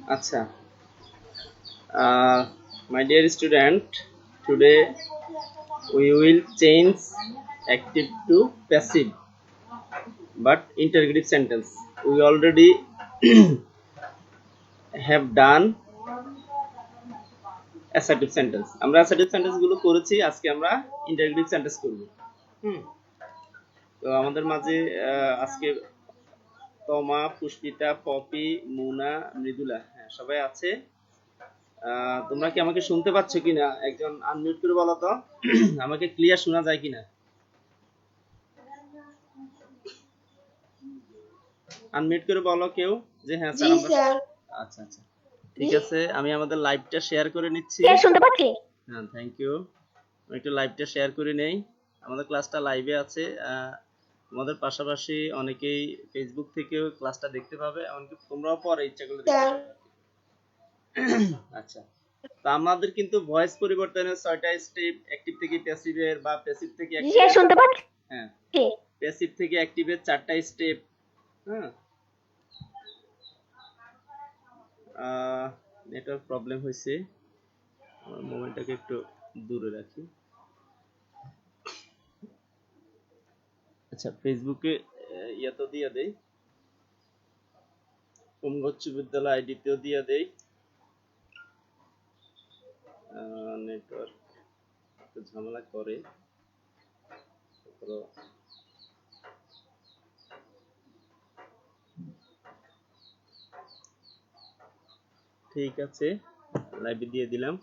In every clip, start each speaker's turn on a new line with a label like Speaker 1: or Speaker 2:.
Speaker 1: Acha. My dear student, today we will change active to passive but interrogative sentence. We already have done assertive sentence. আমরা assertive sentence গুলো করেছি, আজকে আমরা interrogative sentence করব। হুম। তো আমাদের মাঝে আজকে তমা, পুষ্পিতা, পপি, মুনা, মৃদুলা, হ্যাঁ সবাই আছে। তোমরা কি আমাকে শুনতে পাচ্ছ কিনা? একজন আনমিউট করে বলো তো। আমাকে ক্লিয়ার শোনা যায় কিনা? আনমিউট করে বলো কেউ যে হ্যাঁ স্যার আমরা। আচ্ছা আচ্ছা ঠিক আছে, আমি আমাদের লাইভটা শেয়ার করে নিচ্ছি।
Speaker 2: শুনতে পাচ্ছি?
Speaker 1: হ্যাঁ থ্যাংক ইউ। আমি একটু লাইভটা শেয়ার করে নেই। আমাদের ক্লাসটা লাইভে আছে। আমাদের পাশাপাশি অনেকেই ফেসবুক থেকেও ক্লাসটা দেখতে পাবে, এমনকি তোমরাও পরে ইচ্ছা করলে দেখতে পাবে। আচ্ছা, তো আমাদের কিন্তু ভয়েস পরিবর্তনের 6টা স্টেপ, অ্যাক্টিভ থেকে প্যাসিভের বা প্যাসিভ থেকে অ্যাক্টিভ।
Speaker 2: শুনতে পাচ্ছি?
Speaker 1: হ্যাঁ, প্যাসিভ থেকে অ্যাক্টিভের 4টা স্টেপ। হ্যাঁ, নেটওয়ার্ক প্রবলেম হয়েছে, আমার মোবাইলটাকে একটু দূরে রাখি। আচ্ছা, ফেসবুকে তো দিয়ে দেই, উচ্চ বিদ্যালয় আইডিতেও দিয়ে দেই। নেটওয়ার্ক একটু ঝামেলা করে। ঠিক আছে, লাইভে দিয়ে দিলাম।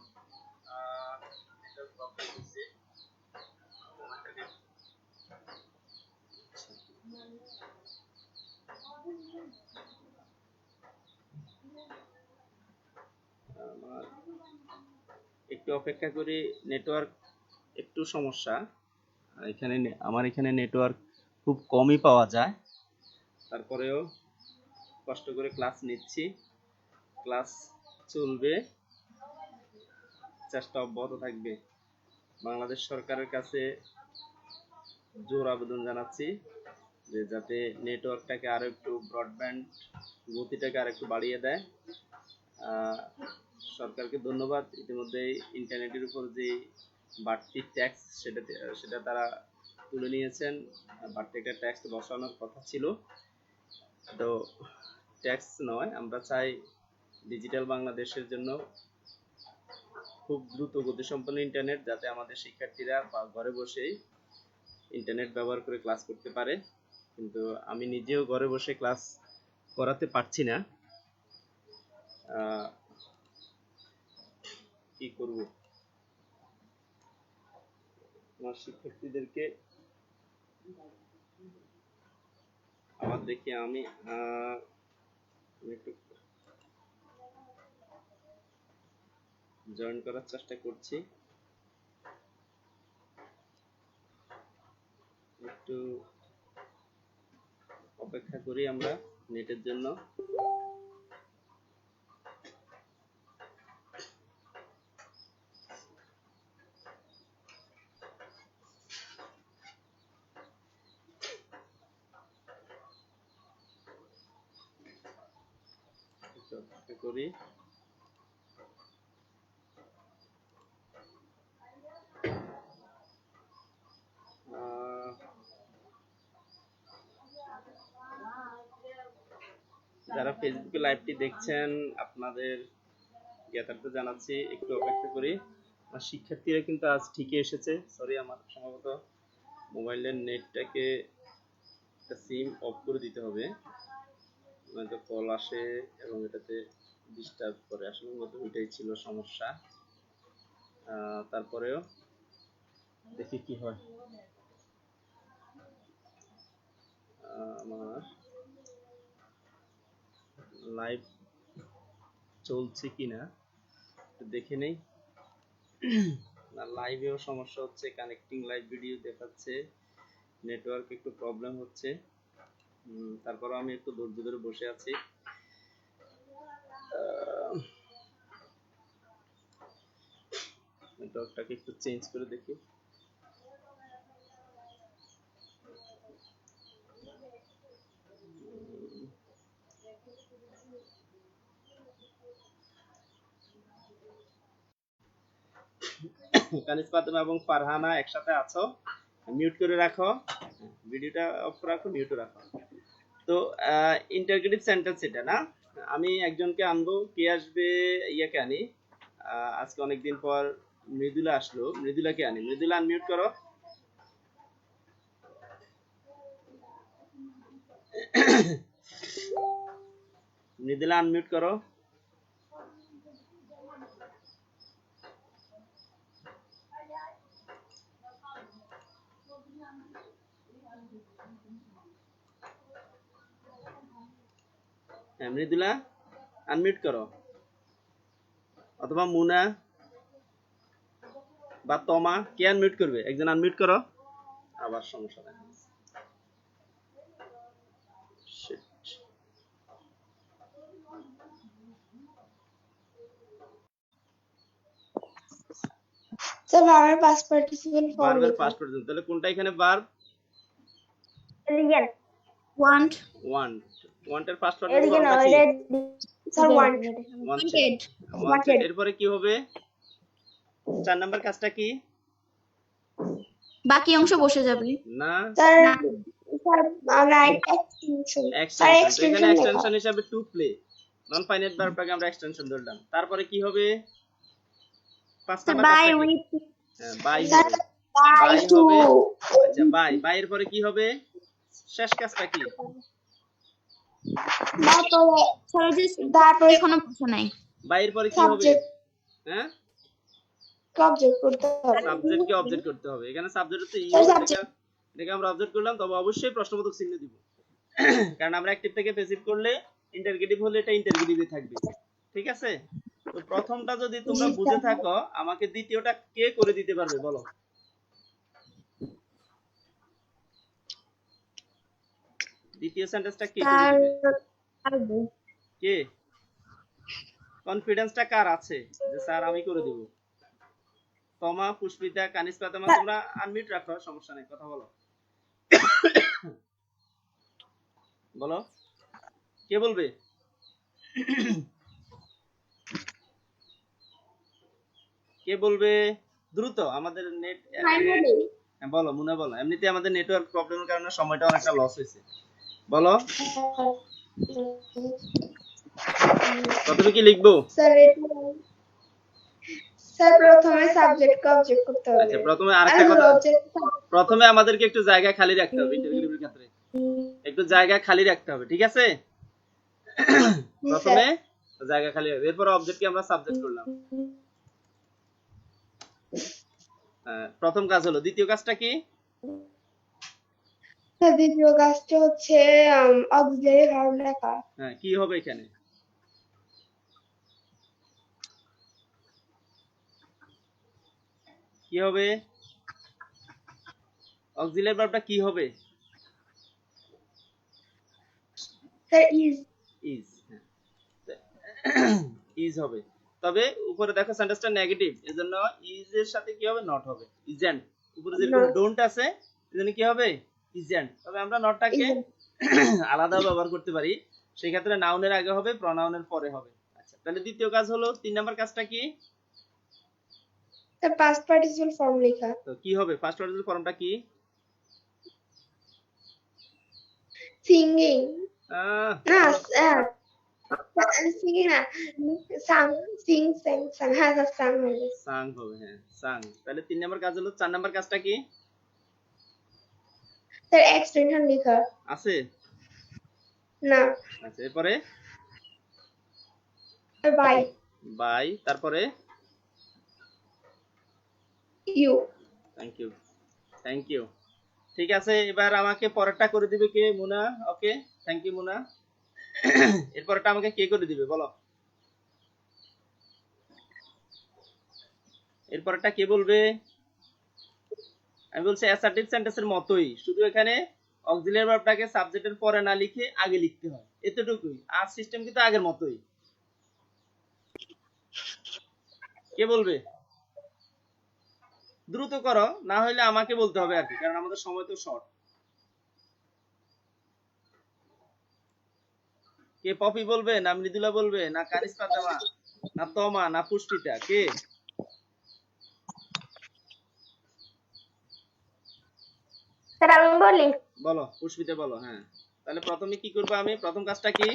Speaker 1: একটু অপেক্ষা করি, নেটওয়ার্ক একটু সমস্যা এখানে। আমার এখানে নেটওয়ার্ক খুব কমই পাওয়া যায়, তারপরেও কষ্ট করে ক্লাস নিচ্ছি। ক্লাস চলবে, চেষ্টা অব্যাহত থাকবে। বাংলাদেশ সরকারের কাছে জোর আবেদন জানাচ্ছি যে যাতে নেটওয়ার্কটাকে আরো একটু ব্রডব্যান্ড গতিটাকে আর একটু বাড়িয়ে দেয়। সরকারকে ধন্যবাদ, ইতিমধ্যে ইন্টারনেটের উপর যে বাড়তি ট্যাক্স সেটা তারা তুলে নিয়েছেন। বাড়তি একটা ট্যাক্স বসানোর কথা ছিল, তো ট্যাক্স নয়, আমরা চাই ডিজিটাল বাংলাদেশের জন্য খুব দ্রুত গতিসম্পন্ন ইন্টারনেট, যাতে আমাদের শিক্ষার্থীরা ঘরে বসেই ইন্টারনেট ব্যবহার করে ক্লাস করতে পারে। কিন্তু আমি নিজেও ঘরে বসে ক্লাস করাতে পারছি না, কি করব? আমার শিক্ষার্থীদেরকে আবার দেখি, আমি একটু জয়েন করার চেষ্টা করছি, একটু অপেক্ষা করি আমরা নেটের জন্য। অপেক্ষা করি। যারা ফেসবুকে লাইভটি দেখছেন, আপনাদের জ্ঞাতার্থে জানাচ্ছি একটু অপেক্ষা করি। আমার শিক্ষার্থীরা কিন্তু আজ ঠিকই এসেছে। সরি, আমার সম্ভবত মোবাইলের নেটটাকে একটা সিম অফ করে দিতে হবে, নয়তো কল আসে এবং এটাতে ডিস্টার্ব করে। আসলে মতো ওইটাই ছিল সমস্যা। তারপরেও দেখি কি হয়। আমার লাইভ চলছে কিনা একটু দেখে নেই। না, লাইভেও সমস্যা হচ্ছে, কানেক্টিং লাইভ ভিডিও দেখাচ্ছে, নেটওয়ার্ক একটু প্রবলেম হচ্ছে। তারপর আমি একটু ধৈর্য ধরে বসে আছি। নেটওয়ার্কটাকে একটু চেঞ্জ করে দেখি। কানিজ ফাতেমা এবং ফারহানা একসাথে আছো, মিউট করে রাখো, ভিডিওটা অফ রাখো, মিউট রাখো। তো ইন্টারগ্রেটিভ সেন্টেন্স এটা না, আমি একজনকে আনবো, কে আসবে? ইয়াকে আনি, আজকে অনেকদিন পর মৃদুলা আসলো, মৃদুলাকে আনি। মৃদুলা আনমিউট করো। মৃদুলা আনমিউট করো। হ্যাঁ মৃদুলা আনমিউট করো, অথবা মুনা বা তমা, কে আনমিউট করবে? একজন আনমিউট করো। আবার সমস্যা দেখা যাচ্ছে। Shit.
Speaker 2: স্যার ভার্বের পাস্ট পার্টিসিপল ফর্ম
Speaker 1: ভার্বের
Speaker 2: লেখা।
Speaker 1: পাস্ট পার্টিসিপল, তাহলে কোনটা এখানে ভার্ব?
Speaker 2: Elegant want
Speaker 1: want. ওয়ান্টের পাস্ট পার্টিসিপল
Speaker 2: এলিগেন্ট
Speaker 1: ফর্মটা কি?
Speaker 2: Sir want
Speaker 1: wanted. ওয়ান্টেড এরপরে কি হবে? 4 নাম্বার কাজটা কি?
Speaker 3: বাকি অংশ বসে যাবে
Speaker 1: না
Speaker 2: sir right extension sir
Speaker 1: extension, এখানে
Speaker 2: এক্সটেনশন লেখা।
Speaker 1: এক্সটেনশন হিসাবে টু প্লে, নন ফাইনাইট ভার্বটাকে আমরা এক্সটেনশন ধরলাম। তারপরে কি হবে? 5 নাম্বার
Speaker 3: বাই
Speaker 1: কাজটা কি?
Speaker 3: উইথ
Speaker 1: হ্যাঁ বাই
Speaker 2: স্যার
Speaker 1: হবে।
Speaker 2: বাই
Speaker 1: বাই
Speaker 2: টু
Speaker 1: হবে। আচ্ছা বাই, বাইয়ের পরে কি হবে? শেষ কাজটা কি?
Speaker 2: তারপরে
Speaker 3: স্যার যে
Speaker 2: তারপরে
Speaker 3: এখনো বসে নাই
Speaker 1: বাইয়ের পরে কি হবে?
Speaker 2: সাবজেক্ট
Speaker 1: হ্যাঁ
Speaker 2: অবজেক্ট করতে হবে।
Speaker 1: সাবজেক্টকে অবজেক্ট করতে হবে। এখানে সাবজেক্ট হচ্ছে ইউ,
Speaker 2: স্যার সাবজেক্ট
Speaker 1: এটাকে আমরা অবজেক্ট করলাম, তবে অবশ্যই প্রশ্নবোধক চিহ্ন দিব। কারণ আমরা অ্যাক্টিভ থেকে প্যাসিভ করলে, ইন্টারগেটিভ হলে এটা ইন্টারগেটিভে থাকবে। ঠিক আছে? তো প্রথমটা যদি তোমরা বুঝে থাকো, আমাকে দ্বিতীয়টা কে করে দিতে পারবে বলো? দ্বিতীয় সেন্টেন্সটা কে করে দিবে? কে? কনফিডেন্সটা কার আছে যে স্যার আমি করে দেব? তমা, পুষ্পিতা, কানিজ ফাতেমা, তোমরা আনমিউট রাখো, সমস্যা নেই, কথা বলো। বলো কে বলবে? কে বলবে দ্রুত? আমাদের নেট, হ্যাঁ বলো মুনা বলো। এমনিতে আমাদের নেটওয়ার্ক প্রবলেমের কারণে সময়টা অনেকটা লস হয়েছে। বলো প্রথমে কি লিখবো?
Speaker 2: স্যার প্রথমে সাবজেক্টকে অবজেক্ট করতে হবে।
Speaker 1: আচ্ছা প্রথমে আরেকটা কথা, প্রথমে আমাদেরকে একটু জায়গা খালি রাখতে হবে, ইন্টারভিউর ক্ষেত্রে একটু জায়গা খালি রাখতে হবে, ঠিক আছে? প্রথমে জায়গা খালি হবে, এরপর অবজেক্টকে আমরা সাবজেক্ট করলাম। প্রথম কাজ হলো। দ্বিতীয় কাজটা কি?
Speaker 2: দ্বিতীয় কাজটা হচ্ছে অক্সিলারি ভার্ব লেখা।
Speaker 1: হ্যাঁ কি হবে এখানে? কি হবে? অক্সিলারি ভার্বটা কি হবে?
Speaker 2: Sir is
Speaker 1: is. ইজ হবে, তবে উপরে দেখো সেন্টেন্সটা নেগেটিভ, এজন্য ইজ এর সাথে কি হবে? নট হবে। ইজেন্ট, উপরে যেরকম ডোন্ট আছে এজন্য কি হবে? ইজেন্ট। তবে আমরা নটটাকে আলাদা ব্যবহার করতে পারি, সেই ক্ষেত্রে নাউনের আগে হবে, প্রনাউনের পরে হবে। আচ্ছা তাহলে দ্বিতীয় কাজ হলো। 3 নাম্বার কাজটা কি?
Speaker 2: স্যার পাস্ট পার্টিসিপল ফর্ম লেখা।
Speaker 1: তো কি হবে? ফার্স্ট পার্টিসিপল ফর্মটা কি?
Speaker 2: সিঙ্গিং না সিঙ্গিং না সাং সিং সাং সাং হ্যাঁ স্যার সাং হবে।
Speaker 1: সাং হবে, হ্যাঁ সাং। তাহলে 3 নাম্বার কাজ হলো। 4 নাম্বার কাজটা কি?
Speaker 2: স্যার এক্সটেনশন লেখা
Speaker 1: আছে
Speaker 2: না।
Speaker 1: আচ্ছা এরপরে
Speaker 2: বাই
Speaker 1: বাই, তারপরে
Speaker 2: ইউ।
Speaker 1: Thank you. ঠিক আছে, এবার আমাকে পরেরটা করে দিবে কে? মুনা। ওকে থ্যাংক ইউ মুনা। এরপরটা আমাকে কে করে দিবে বলো? এরপরটা কে বলবে? আমি বলছি অ্যাসার্টিভ সেন্টেন্সের মতোই, শুধু এখানে অক্সিলারি ভার্বটাকে সাবজেক্টের পরে না লিখে আগে লিখতে হয়, এতটুকুই। আর সিস্টেম কিন্তু আগের মতোই। কে বলবে? দ্রুত করো, না হলে আমাকে বলতে হবে আর কি, কারণ আমাদের সময় তো শর্ট। কে? পপি বলবে, না মৃদুলা বলবে, না কানিজ ফাতেমা, না তমা, না পুষ্পিতা? কে?
Speaker 2: স্যার আমি বলি
Speaker 1: বলো, পুষ্পিতা বলো। হ্যাঁ, তাহলে প্রথমে কি করবো আমি? প্রথম কাজটা কি?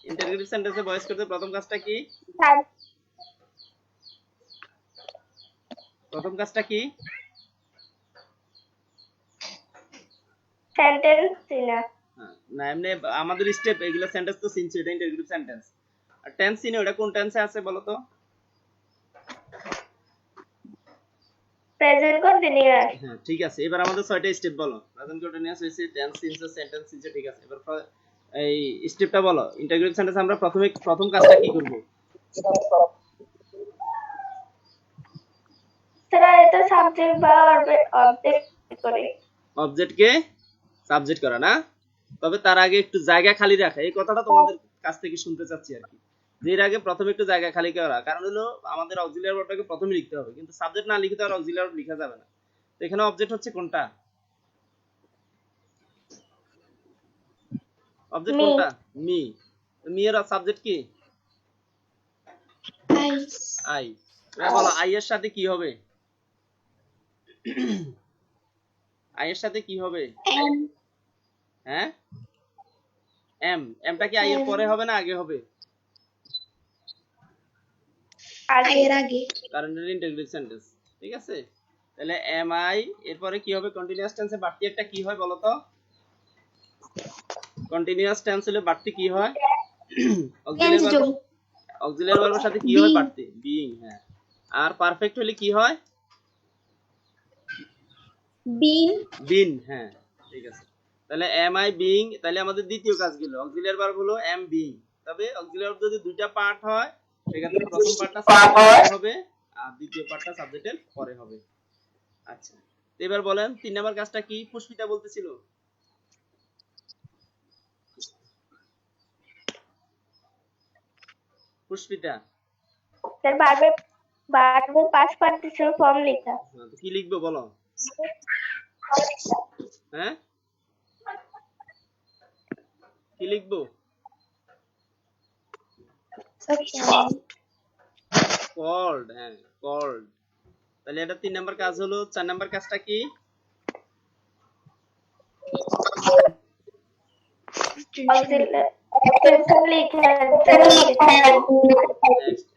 Speaker 1: ইন্টারগ্রেটিভ সেন্টেন্সে ভয়েস করতে প্রথম কাজটা কি?
Speaker 2: স্যার
Speaker 1: প্রথম কাজটা কি?
Speaker 2: সেন্টেন্স চিনা
Speaker 1: হ্যাঁ, না এমনি আমাদের স্টেপ এগুলো সেন্টেন্স তো চিনছি, এটা ইন্টারগ্রেটিভ সেন্টেন্স। আর টেন্স চিনে, ওটা কোন টেন্সে আছে বলো তো?
Speaker 2: প্রেজেন্ট কন্টিনিউয়াস
Speaker 1: হ্যাঁ, ঠিক আছে। এবার আমাদের 6টা স্টেপ বলো। প্রেজেন্ট কন্টিনিউয়াস হইছে, টেন্স চিনছে, সেন্টেন্স চিনছে, ঠিক আছে। এবার এই স্টেপটা বলো। ইন্টারগ্রেটিভ সেন্টেন্স আমরা প্রথম কাজটা কি করব?
Speaker 2: স্যার এটা সাবজেক্ট বা অবজেক্ট করে
Speaker 1: অবজেক্টকে সাবজেক্ট করা না? তবে তার আগে একটু জায়গা খালি রাখা, এই কথাটা তোমাদের কাছ থেকে শুনতে চাচ্ছি আর কি। যে এর আগে প্রথমে একটু জায়গা খালি করা, কারণ হলো আমাদের অক্সিলিয়ারি ভার্বটাকে প্রথমে লিখতে হবে, কিন্তু সাবজেক্ট না লিখে তো আর অক্সিলিয়ারি ভার্ব লেখা যাবে না। তো এখানে অবজেক্ট হচ্ছে কোনটা? অবজেক্ট
Speaker 2: মি
Speaker 1: কোনটা? মি। মি এর সাবজেক্ট কি?
Speaker 2: I
Speaker 1: I. এবার বলো আই এর সাথে কি হবে? আই এর সাথে কি হবে?
Speaker 2: এম
Speaker 1: হ্যাঁ, এম। এমটা কি আই এর পরে হবে না আগে হবে?
Speaker 2: আগের আগে
Speaker 1: কারণ এটা ইন্টারগ্রেটিভ সেন্টেন্স, ঠিক আছে। তাহলে এম আই এরপরে কি হবে? কন্টিনিউয়াস টেন্সে বাড়তি একটা কি হয় বলো তো? কন্টিনিউয়াস টেন্স হলে বাড়তি কি হয়? Auxiliary verb. অক্সিলিয়ারি ভার্বের সাথে কি হয় বাড়তি? বিইং। হ্যাঁ। আর পারফেক্ট হলে কি হয়?
Speaker 2: বিন
Speaker 1: বিন। হ্যাঁ, ঠিক আছে। তাহলে এম আই বিইং, তাহলে আমাদের দ্বিতীয় কাজ গেল। অক্সিলিয়ারি ভার্ব হলো এম বিইং। তবে অক্সিলিয়ারি ভার্ব যদি দুইটা পার্ট হয়, সেক্ষেত্রে প্রথম পার্টটা সাবজেক্টের আগে হবে আর দ্বিতীয় পার্টটা সাবজেক্টের পরে হবে। আচ্ছা, তো এবার বলেন 3 নাম্বার কাজটা কি? পুষ্পিতা বলতেছিল। পুষ্পিতা,
Speaker 2: স্যার বারবার পাস পার্টিসিপেল ফর্ম লেখা
Speaker 1: তো কি লিখবো বলো? হ্যাঁ, কি লিখবো? কল্ড। হ্যাঁ, কল্ড। তাহলে এটা 3 নাম্বার কাজ হলো। 4 নাম্বার কাজটা কি?
Speaker 2: এক্সটেনশন লেখা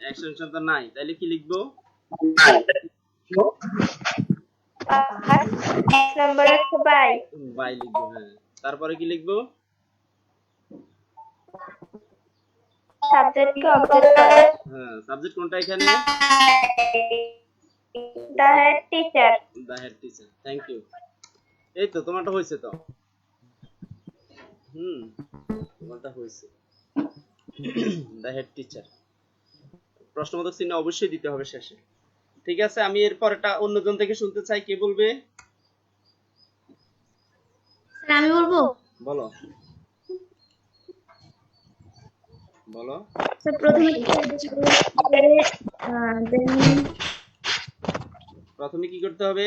Speaker 1: এক্সটেনশন তো নাই, তাহলে কি লিখবো?
Speaker 2: এক নম্বর হচ্ছে বাই
Speaker 1: বাই লিখবো। হ্যাঁ, তারপরে কি লিখবো?
Speaker 2: সাবজেক্টকে অবজেক্ট করা
Speaker 1: হ্যাঁ, সাবজেক্ট কোনটা এখানে?
Speaker 2: The head teacher
Speaker 1: the head teacher. Thank you. এই তো তোমারটা হয়েছে তো। তোমারটা হয়েছে। The head teacher. প্রশ্নবোধক চিহ্ন অবশ্যই দিতে হবে শেষে। ঠিক আছে, আমি এরপর এটা অন্যজন থেকে শুনতে চাই। কে বলবে?
Speaker 2: স্যার আমি বলবো
Speaker 1: বলো, বলো।
Speaker 2: স্যার প্রথমে
Speaker 1: প্রথমে কি করতে হবে?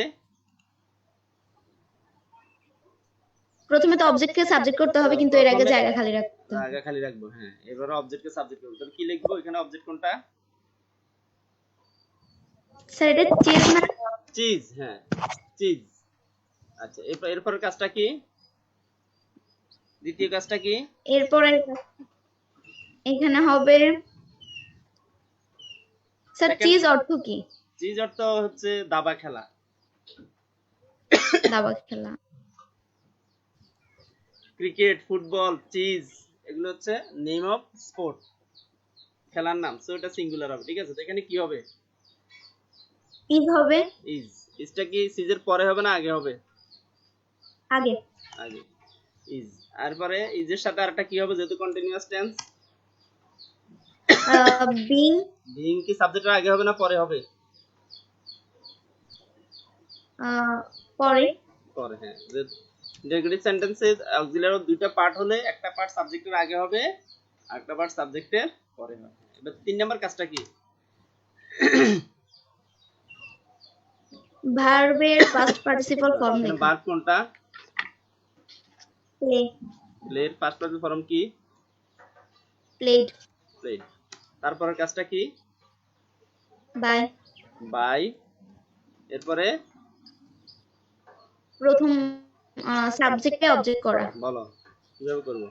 Speaker 2: প্রথমে তো অবজেক্টকে সাবজেক্ট করতে হবে, কিন্তু এর আগে জায়গা খালি রাখতে হবে।
Speaker 1: জায়গা খালি রাখবো। হ্যাঁ, এবারে অবজেক্টকে সাবজেক্ট করব। তাহলে কি লিখবো এখানে? অবজেক্ট কোনটা?
Speaker 2: স্যার এটা চিজ না?
Speaker 1: চিজ। হ্যাঁ, চিজ। আচ্ছা, এরপরের কাজটা কি? দ্বিতীয় কাজটা কি?
Speaker 2: এরপরে এখানে হবে স্যার চিজ অর্থ কি?
Speaker 1: চিজ অর্থ হচ্ছে দাবা খেলা।
Speaker 2: দাবা খেলা।
Speaker 1: ক্রিকেট, ফুটবল, চিজ এগুলো হচ্ছে নেম অফ স্পোর্ট, খেলার নাম। সো এটা সিঙ্গুলার হবে, ঠিক আছে। তো এখানে কি হবে?
Speaker 2: ইজ হবে।
Speaker 1: ইজ। ইজটা কি সিজের পরে হবে না আগে হবে?
Speaker 2: আগে।
Speaker 1: আগে। ইজ। এরপরে ইজের সাথে আরেকটা কি হবে যেহেতু কন্টিনিউয়াস টেন্স?
Speaker 2: বিং।
Speaker 1: বিং কি সাবজেক্টের আগে হবে না পরে হবে?
Speaker 2: পরে।
Speaker 1: পরে। হ্যাঁ, ইন্টারগ্রেটিভ সেন্টেন্সে অক্সিলারি দুইটা পার্ট হলে একটা পার্ট সাবজেক্টের আগে হবে আর একটা পার্ট সাবজেক্টের পরে হবে। এবার 3 নাম্বার কাজটা কি?
Speaker 2: ভার্বের পাস্ট পার্টিসিপল ফর্ম লেখা।
Speaker 1: ভার্ব কোনটা?
Speaker 2: প্লে।
Speaker 1: প্লের পাস্ট পার্টিসিপল ফর্ম কি?
Speaker 2: প্লেড।
Speaker 1: প্লেড। তারপরের কাজটা কি?
Speaker 2: বাই।
Speaker 1: বাই। এরপরে
Speaker 2: প্রথম সাবজেক্টে অবজেক্ট করা।
Speaker 1: বলো কিভাবে করব?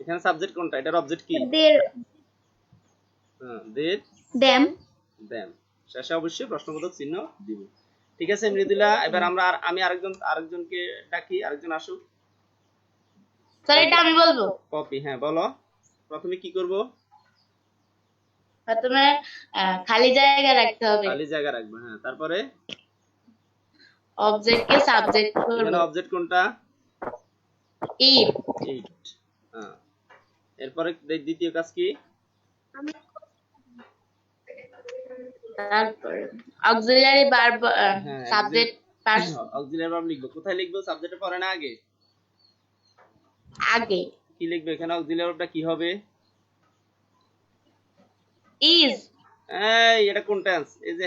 Speaker 1: এখানে সাবজেক্ট কোনটা? এটার অবজেক্ট কি?
Speaker 2: দের
Speaker 1: হ্যাঁ, দের
Speaker 2: দেম
Speaker 1: দেম। শেষে অবশ্যই প্রশ্নবোধক চিহ্ন দিব। ঠিক আছে মৃদুলা, এবার আমি আরেকজনকে ডাকি, আরেকজন আসুক।
Speaker 3: স্যার এটা আমি বলবো।
Speaker 1: কপি, হ্যাঁ বলো। প্রথমে কি করব?
Speaker 3: প্রথমে খালি জায়গা রাখতে হবে,
Speaker 1: খালি জায়গা রাখবে, হ্যাঁ। তারপরে
Speaker 3: অবজেক্টকে সাবজেক্ট করব।
Speaker 1: এখানে অবজেক্ট কোনটা?
Speaker 3: ইট।
Speaker 1: ইট, হ্যাঁ। এরপরে দ্বিতীয় কাজ কি?
Speaker 3: তারপরে অক্সিলারি ভার্ব
Speaker 1: হ্যাঁ,
Speaker 3: সাবজেক্ট ফার্স্ট
Speaker 1: অক্সিলারি ভার্ব লিখবো। কোথায় লিখবো? সাবজেক্টের পরে না আগে?
Speaker 3: আগে।
Speaker 1: কি লিখবে এখানে? অক্সিলারি ভার্বটা কি হবে?
Speaker 3: ইজ।
Speaker 1: এই এটা কোন টেন্স? এই যে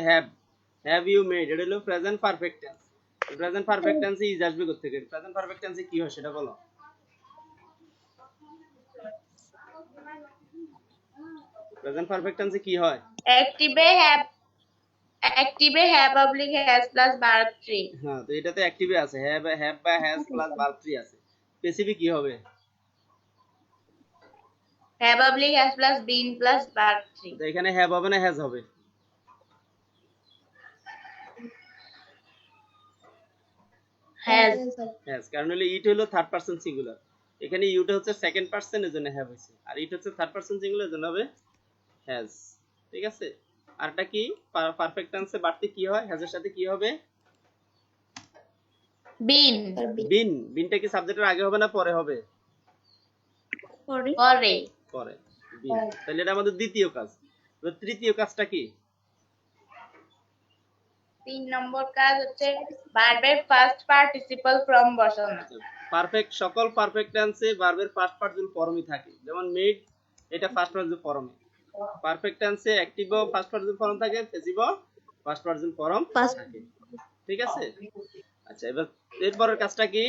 Speaker 1: হ্যাভ ইউ মেড, এটা হলো present perfect tense. Present perfect টেন্সে ইজ আসবে কোথা থেকে? প্রেজেন্ট পারফেক্ট টেন্সে কি হয় সেটা বলো। প্রেজেন্ট পারফেক্ট টেন্সে কি হয়?
Speaker 3: অ্যাক্টিভে have oblique has plus verb 3।
Speaker 1: হ্যাঁ, তো এটাতে অ্যাক্টিভে আছে, হ্যাভ বা হ্যাজ প্লাস ভার্ব 3 আছে। স্পেসিফিক কি হবে?
Speaker 3: Have oblique has plus been plus verb 3।
Speaker 1: তো এখানে হ্যাভ হবে না হ্যাজ হবে?
Speaker 3: হ্যাজ।
Speaker 1: হ্যাজ, কারণ হলো ইট হলো থার্ড পারসন সিঙ্গুলার, এখানে ইউটা হচ্ছে সেকেন্ড পারসন, এজন্য হ্যাভ হইছে। আর ইট হচ্ছে থার্ড পারসন সিঙ্গুলার, এজন্য হবে হ্যাজ। ঠিক আছে। আরটা কি? পারফেক্ট টেন্সে বাড়তি কি হয়? হ্যাজের সাথে কি হবে?
Speaker 3: বিন।
Speaker 1: বিনটা কি সাবজেক্টের আগে হবে না পরে হবে?
Speaker 3: পরে।
Speaker 1: পরে বিন। তাহলে এটা আমাদের দ্বিতীয় কাজ। এবার তৃতীয় কাজটা কি?
Speaker 3: 3 নম্বর কাজ হচ্ছে ভার্বের ফার্স্ট পার্টিসিপল ফর্ম বসানো।
Speaker 1: পারফেক্ট, সকল পারফেক্ট টেন্সে ভার্বের ফার্স্ট পার্টিসিপল ফর্মই থাকে। যেমন মেড, এটা ফার্স্ট পার্টিসিপল ফর্মে। পারফেক্ট টেন্সে অ্যাক্টিভও ফার্স্ট পার্টিসিপল ফর্ম থাকে, প্যাসিভও ফার্স্ট পার্টিসিপল ফর্ম থাকে। ঠিক আছে। আচ্ছা, এবার এরপরের কাজটা কি?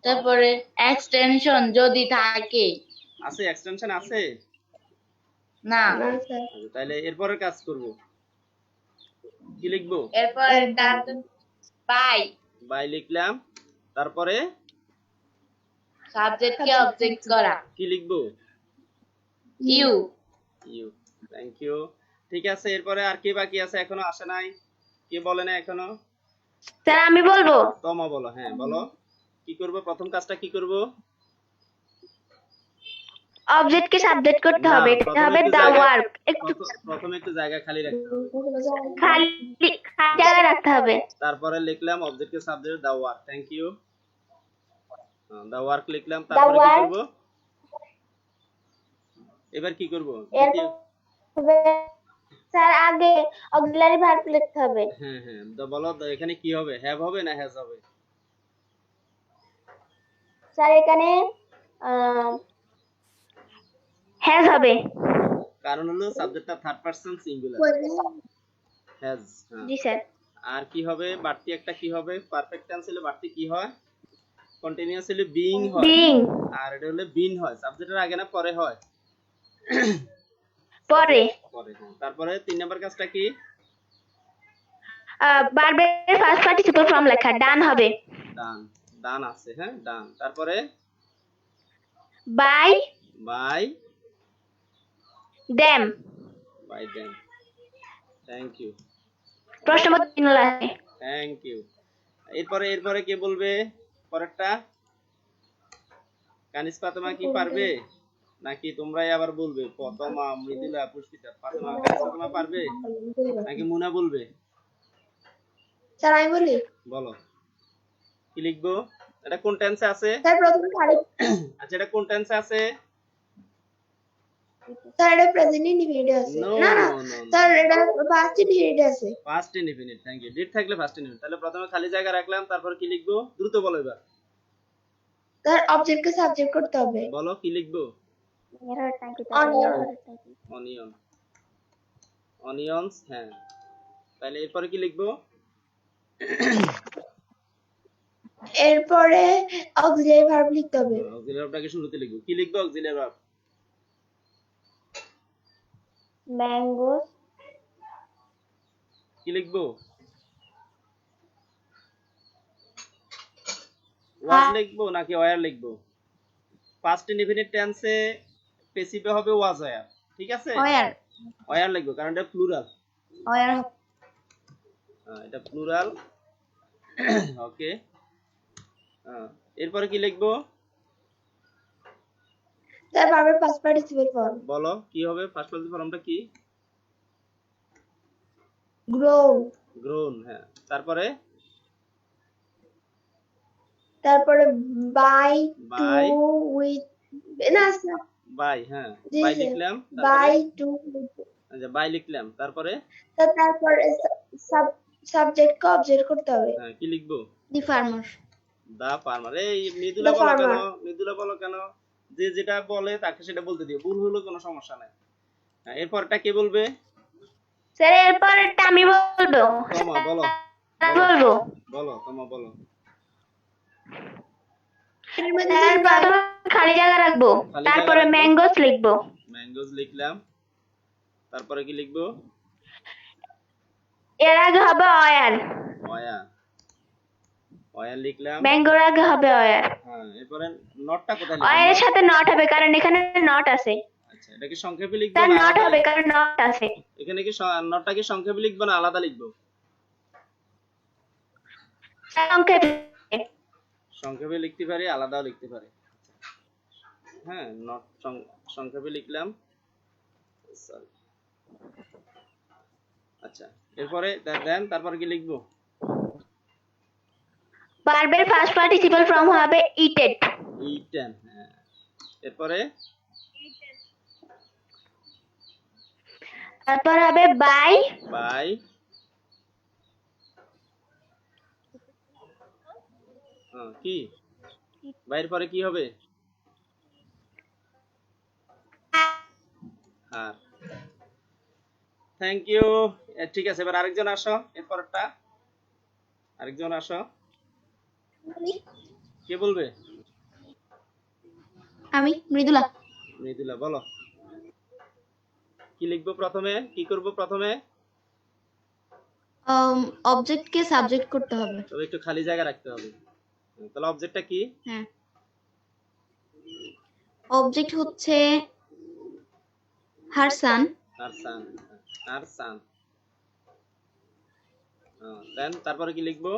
Speaker 3: তারপরে এক্সটেনশন যদি থাকে।
Speaker 1: আছে, এক্সটেনশন আছে
Speaker 3: না।
Speaker 1: আচ্ছা, তাহলে এরপরের কাজ করব। কি লিখবো?
Speaker 3: এরপরে বাই
Speaker 1: লিখলাম। তারপরে
Speaker 3: সাবজেক্টকে অবজেক্ট করা।
Speaker 1: কি লিখবো?
Speaker 3: ইউ।
Speaker 1: Thank you. ঠিক আছে, এরপরে আর কে বাকি আছে? এখনো আসে নাই, কে বলে না এখনো?
Speaker 2: স্যার আমি বলবো।
Speaker 1: তোমা বলো, হ্যাঁ বলো। কি করব? প্রথম কাজটা কি করব?
Speaker 2: অবজেক্টকে সাবজেক্ট করতে হবে, এটা হবে দা ওয়ার্ক।
Speaker 1: প্রথমে একটু জায়গা খালি রাখতে হবে,
Speaker 2: খালি জায়গা রাখতে হবে।
Speaker 1: তারপরে লিখলাম অবজেক্টকে subject the work. Thank you. The work লিখলাম। তারপরে কি করব? এবার কি করব?
Speaker 2: স্যার আগে অক্সিলারি ভার্ব লিখতে হবে।
Speaker 1: হ্যাঁ হ্যাঁ, তো বলো তো এখানে কি হবে? হ্যাভ হবে না হ্যাজ হবে?
Speaker 2: স্যার এখানে হ্যাজ হবে,
Speaker 1: কারণ হলো সাবজেক্টটা থার্ড পারসন সিঙ্গুলার, হ্যাজ।
Speaker 2: জি স্যার।
Speaker 1: আর কি হবে? বাড়তি একটা কি হবে? পারফেক্ট টেন্স হলে বাড়তি কি হয়? কন্টিনিউয়াস হলে বিইং হয়, আর এটা হলে বিন হয়। সাবজেক্টের আগে না পরে হয়?
Speaker 2: পরে।
Speaker 1: তারপরে 3 নাম্বার কাজটা কি?
Speaker 2: ভার্বের ফার্স্ট পার্টিসিপল ফর্ম লেখা, ডান হবে।
Speaker 1: ডান আছে, হ্যাঁ ডান। তারপরে
Speaker 2: বাই দেম।
Speaker 1: Thank you.
Speaker 2: প্রশ্নবোধক চিহ্ন লাগে।
Speaker 1: Thank you. এরপরে কে বলবে পরেরটা? কানিস ফাতেমা কি পারবে নাকি তোমরাই আবার বলবে? প্রথমা, মৃদুলা, পুষ্পিতা, ফাতেমা, কানিস ফাতেমা পারবে নাকি মুনা বলবে?
Speaker 2: স্যার আমি বলি।
Speaker 1: বলো কি লিখবো? এটা কোন টেন্সে আছে?
Speaker 2: স্যার প্রথমে খালি।
Speaker 1: আচ্ছা, এটা কোন টেন্সে আছে?
Speaker 2: স্যার এটা প্রেজেন্ট ইনডিফিনিট আছে। না না স্যার এটা পাস্ট ইনডিফিনিট আছে।
Speaker 1: Past indefinite, thank you. Did থাকলে ফার্স্ট ইনডিফিনিট। তাহলে প্রথমে খালি জায়গা রাখলাম, তারপর কি লিখবো? দ্রুত বলো এবার।
Speaker 2: স্যার অবজেক্টকে সাবজেক্ট করতে হবে।
Speaker 1: বলো কি লিখবো?
Speaker 2: অনিয়ন।
Speaker 1: অনিয়নস, হ্যাঁ। তাহলে এরপরে কি লিখবো?
Speaker 2: এরপরে অক্সিলারি ভার্ব লিখতে হবে।
Speaker 1: অক্সিলারি ভার্বটাকে শুরুতে লিখবো। কি লিখবো? অক্সিলারি ভার্ব
Speaker 3: mangoes,
Speaker 1: কি লিখবো? ওয়াজ লিখবো নাকি ওয়ার লিখবো? পাস্ট ইনডিফিনিট টেন্সে পেসিভে হবে ওয়াজ ওয়ার, ঠিক আছে?
Speaker 2: ওয়ার
Speaker 1: ওয়ার লিখবো কারণ এটা প্লুরাল।
Speaker 2: ওয়ার
Speaker 1: এটা প্লুরাল। ওকে, এরপরে কি লিখবো?
Speaker 3: স্যার ভার্বের পাস্ট পার্টিসিপল ফর্ম,
Speaker 1: বলো কি হবে? ফার্স্ট পার্সন ফর্মটা কি?
Speaker 3: grown,
Speaker 1: grown. হ্যাঁ, তারপরে
Speaker 3: তারপরে by,
Speaker 1: By.
Speaker 3: to, with, না
Speaker 1: বাই। হ্যাঁ,
Speaker 3: জি,
Speaker 1: বাই
Speaker 3: জি।
Speaker 1: লিখলাম।
Speaker 3: by, to,
Speaker 1: আচ্ছা, বাই লিখলাম। তারপরে
Speaker 3: তারপরে সাবজেক্ট কে অবজেক্ট করতে হবে।
Speaker 1: হ্যাঁ, কি লিখবো?
Speaker 2: দি ফার্মার
Speaker 1: দা ফার্মার। এই মৃদুলা
Speaker 3: The
Speaker 1: বলো কেন?
Speaker 3: farmer.
Speaker 1: মৃদুলা বলো কেন? যে যেটা বলে তাকে সেটা বলতে দিও, ভুল হলো কোনো সমস্যা নাই। হ্যাঁ, এরপরটা কে বলবে?
Speaker 3: স্যার এরপরটা আমি বলবো,
Speaker 1: তোমা বলো।
Speaker 3: বলবো।
Speaker 1: বলো তোমা বলো।
Speaker 3: স্যার প্রথমে খালি জায়গা রাখবো,
Speaker 1: খালি
Speaker 3: তারপরে
Speaker 1: জায়গা রাখবো।
Speaker 3: ম্যাঙ্গোস লিখবো,
Speaker 1: ম্যাঙ্গোজ লিখলাম। তারপরে কি লিখবো?
Speaker 3: এর আগে হবে অয়ার,
Speaker 1: অয়া। অয়া লিখলাম।
Speaker 3: ম্যাঙ্গোর আগে হবে অয়ার,
Speaker 1: হ্যাঁ, এরপরে নটটা কোথায় লিখবো?
Speaker 3: অয়ারের সাথে নট হবে কারণ এখানে নট আছে।
Speaker 1: আচ্ছা, এটা কি সংক্ষেপে লিখবো
Speaker 3: স্যার
Speaker 1: না
Speaker 3: নট
Speaker 1: আলাদা
Speaker 3: হবে
Speaker 1: লিখবো?
Speaker 3: কারণ নট আছে।
Speaker 1: এখানে কি নটটা কি সংক্ষেপে লিখবো না আলাদা লিখবো?
Speaker 3: সংক্ষেপে,
Speaker 1: সংক্ষেপে লিখতে পারি, আলাদাও লিখতে পারি। হ্যাঁ, নট সংক্ষেপে লিখলাম। Sorry. আচ্ছা, এরপরে দেন তারপর কি লিখবো?
Speaker 3: ভার্বের ফার্স্ট পার্টিসিপল ফর্ম হবে ইটেড,
Speaker 1: ইটেন। হ্যাঁ, এরপরে
Speaker 3: তারপর হবে বাই,
Speaker 1: বাই। কি বাইরের পরে কি হবে? আর থ্যাংক ইউ। ঠিক আছে, এবার আরেকজন আসো। এরপরটা আরেকজন আসো। কে বলবে?
Speaker 2: আমি মৃদুলা
Speaker 1: মৃদুলা বলো। কি লিখবো প্রথমে? কি করব প্রথমে?
Speaker 2: অবজেক্ট কে সাবজেক্ট করতে হবে।
Speaker 1: তবে একটু খালি জায়গা রাখতে হবে। তাহলে অবজেক্টটা কি?
Speaker 2: হ্যাঁ, অবজেক্ট হচ্ছে হার সান।
Speaker 1: আর সান। আর সান। দেন তারপরে কি লিখবো?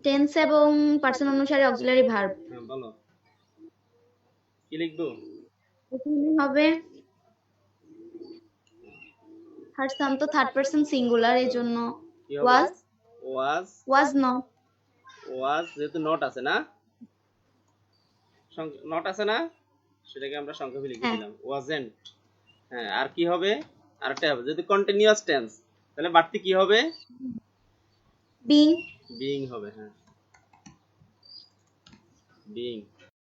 Speaker 2: টেন্স এবং পার্সন অনুসারে অক্সিলারি ভার্ব।
Speaker 1: হ্যাঁ, বলো কি লিখবো?
Speaker 2: এখানে হবে হার সান তো থার্ড পারসন সিঙ্গুলার, এর জন্য
Speaker 1: কি হবে?
Speaker 2: ওয়াজ
Speaker 1: ওয়াজ।
Speaker 2: Was not.
Speaker 1: ওয়াজ যেহেতু নট আছে না, নট আছে না, সেটাকে আমরা সংক্ষেপে লিখে দিলাম ওয়াজেন্ট। হ্যাঁ, আর কি হবে? আরেকটা হবে যদি কন্টিনিউয়াস টেন্স, তাহলে বাড়তি কি হবে?
Speaker 2: বিং
Speaker 1: বিইং হবে। হ্যাঁ, বিইং।